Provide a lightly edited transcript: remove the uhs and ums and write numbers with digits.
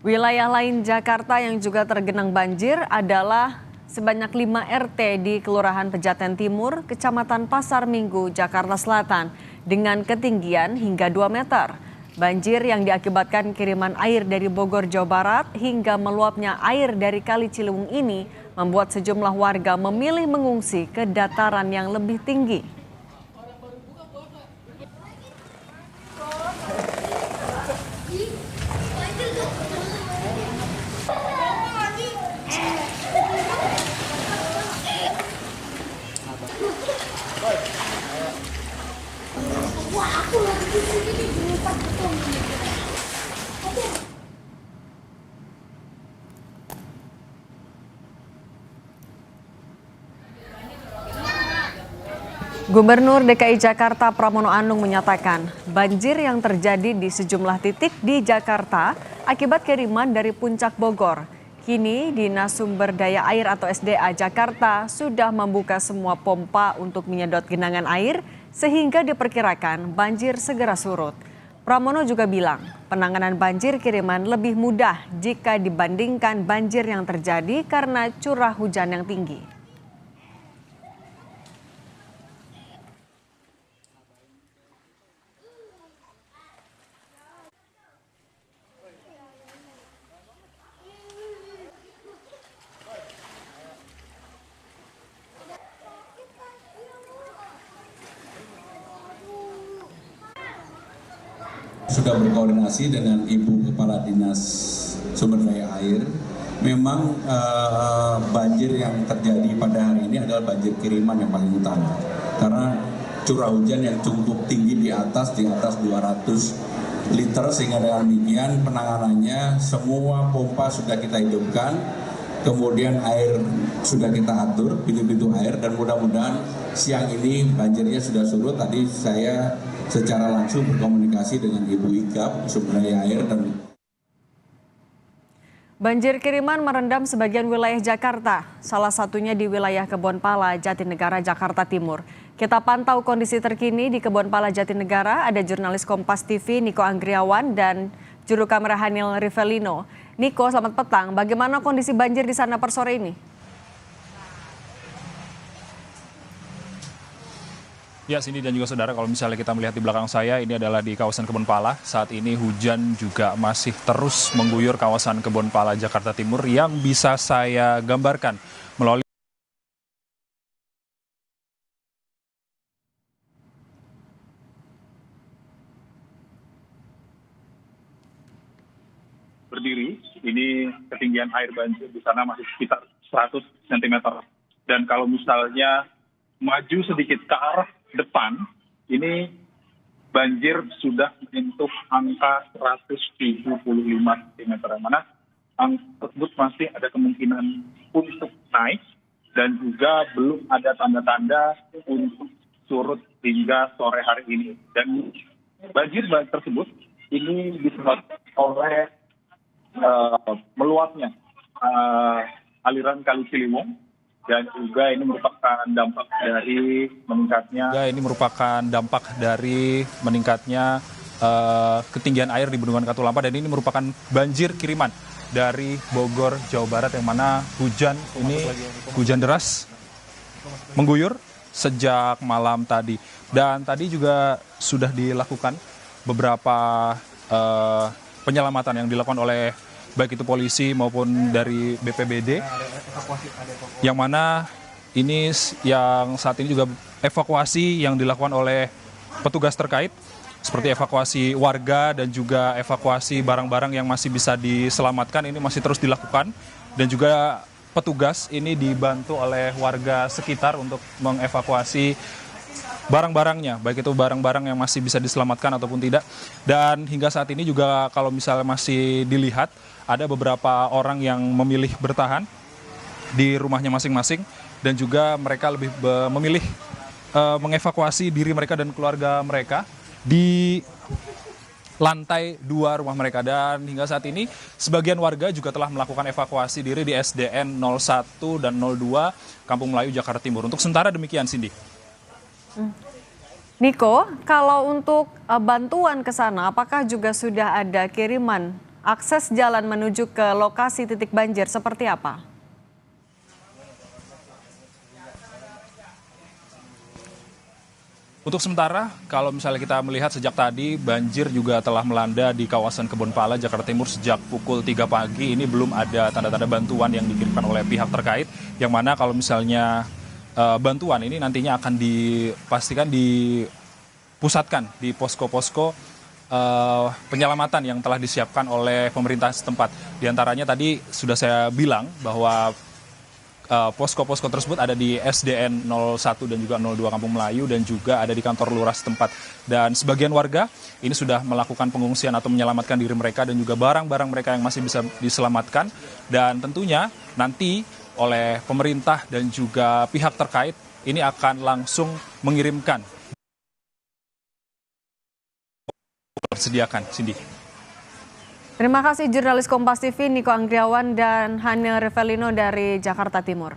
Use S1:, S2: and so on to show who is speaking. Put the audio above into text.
S1: Wilayah lain Jakarta yang juga tergenang banjir adalah sebanyak 5 RT di Kelurahan Pejaten Timur, Kecamatan Pasar Minggu, Jakarta Selatan dengan ketinggian hingga 2 meter. Banjir yang diakibatkan kiriman air dari Bogor, Jawa Barat hingga meluapnya air dari Kali Ciliwung ini membuat sejumlah warga memilih mengungsi ke dataran yang lebih tinggi. Gubernur DKI Jakarta Pramono Anung menyatakan banjir yang terjadi di sejumlah titik di Jakarta akibat kiriman dari Puncak Bogor. Kini Dinas Sumber Daya Air atau SDA Jakarta sudah membuka semua pompa untuk menyedot genangan air sehingga diperkirakan banjir segera surut. Pramono juga bilang penanganan banjir kiriman lebih mudah jika dibandingkan banjir yang terjadi karena curah hujan yang tinggi.
S2: Sudah berkoordinasi dengan Ibu Kepala Dinas Sumber Daya Air. Memang banjir yang terjadi pada hari ini adalah banjir kiriman yang paling utama. Karena curah hujan yang cukup tinggi di atas 200 liter sehingga dengan demikian penanganannya semua pompa sudah kita hidupkan. Kemudian air sudah kita atur, pintu-pintu air, dan mudah-mudahan siang ini banjirnya sudah surut. Tadi saya secara langsung berkomunikasi dengan Ibu Ikap, Sumber Daya Air dan
S1: Banjir kiriman merendam sebagian wilayah Jakarta, salah satunya di wilayah Kebonpala, Jatinegara, Jakarta Timur. Kita pantau kondisi terkini di Kebonpala, Jatinegara. Ada jurnalis Kompas TV Niko Anggriawan dan juru kamera Hanil Rivelino. Niko, selamat petang. Bagaimana kondisi banjir di sana per sore ini?
S3: Ya, Cindy dan juga saudara, kalau misalnya kita melihat di belakang saya, ini adalah di kawasan Kebonpala. Saat ini hujan juga masih terus mengguyur kawasan Kebonpala, Jakarta Timur yang bisa saya gambarkan melalui
S4: berdiri. Ini ketinggian air banjir di sana masih sekitar 100 cm. Dan kalau misalnya maju sedikit ke arah depan, ini banjir sudah menyentuh angka 175 cm. Mana angka tersebut masih ada kemungkinan untuk naik dan juga belum ada tanda-tanda untuk surut hingga sore hari ini. Dan banjir tersebut ini disebabkan oleh meluapnya aliran Kali Ciliwung, dan juga ini merupakan dampak dari meningkatnya ketinggian air di Bendungan Katulampa, dan ini merupakan banjir kiriman dari Bogor, Jawa Barat, yang mana hujan deras mengguyur sejak malam tadi. Dan tadi juga sudah dilakukan beberapa penyelamatan yang dilakukan oleh baik itu polisi maupun dari BPBD, yang mana ini yang saat ini juga evakuasi yang dilakukan oleh petugas terkait, seperti evakuasi warga dan juga evakuasi barang-barang yang masih bisa diselamatkan, ini masih terus dilakukan. Dan juga petugas ini dibantu oleh warga sekitar untuk mengevakuasi barang-barangnya, baik itu barang-barang yang masih bisa diselamatkan ataupun tidak. Dan hingga saat ini juga kalau misalnya masih dilihat, ada beberapa orang yang memilih bertahan di rumahnya masing-masing, dan juga mereka lebih memilih mengevakuasi diri mereka dan keluarga mereka di lantai 2 rumah mereka. Dan hingga saat ini sebagian warga juga telah melakukan evakuasi diri di SDN 01 dan 02 Kampung Melayu, Jakarta Timur. Untuk sementara demikian, Cindy.
S1: Niko, kalau untuk bantuan ke sana, apakah juga sudah ada kiriman Akses jalan menuju ke lokasi titik banjir seperti apa?
S3: Untuk sementara, kalau misalnya kita melihat sejak tadi, banjir juga telah melanda di kawasan Kebonpala, Jakarta Timur sejak pukul 3 pagi. Ini belum ada tanda-tanda bantuan yang dikirimkan oleh pihak terkait, yang mana kalau misalnya bantuan ini nantinya akan dipastikan dipusatkan di posko-posko penyelamatan yang telah disiapkan oleh pemerintah setempat. Di antaranya tadi sudah saya bilang bahwa posko-posko tersebut ada di SDN 01 dan juga 02 Kampung Melayu dan juga ada di kantor lurah setempat. Dan sebagian warga ini sudah melakukan pengungsian atau menyelamatkan diri mereka dan juga barang-barang mereka yang masih bisa diselamatkan. Dan tentunya nanti oleh pemerintah dan juga pihak terkait ini akan langsung mengirimkan persediakan, Cindy.
S1: Terima kasih jurnalis Kompas TV Niko Anggriawan dan Hane Revelino dari Jakarta Timur.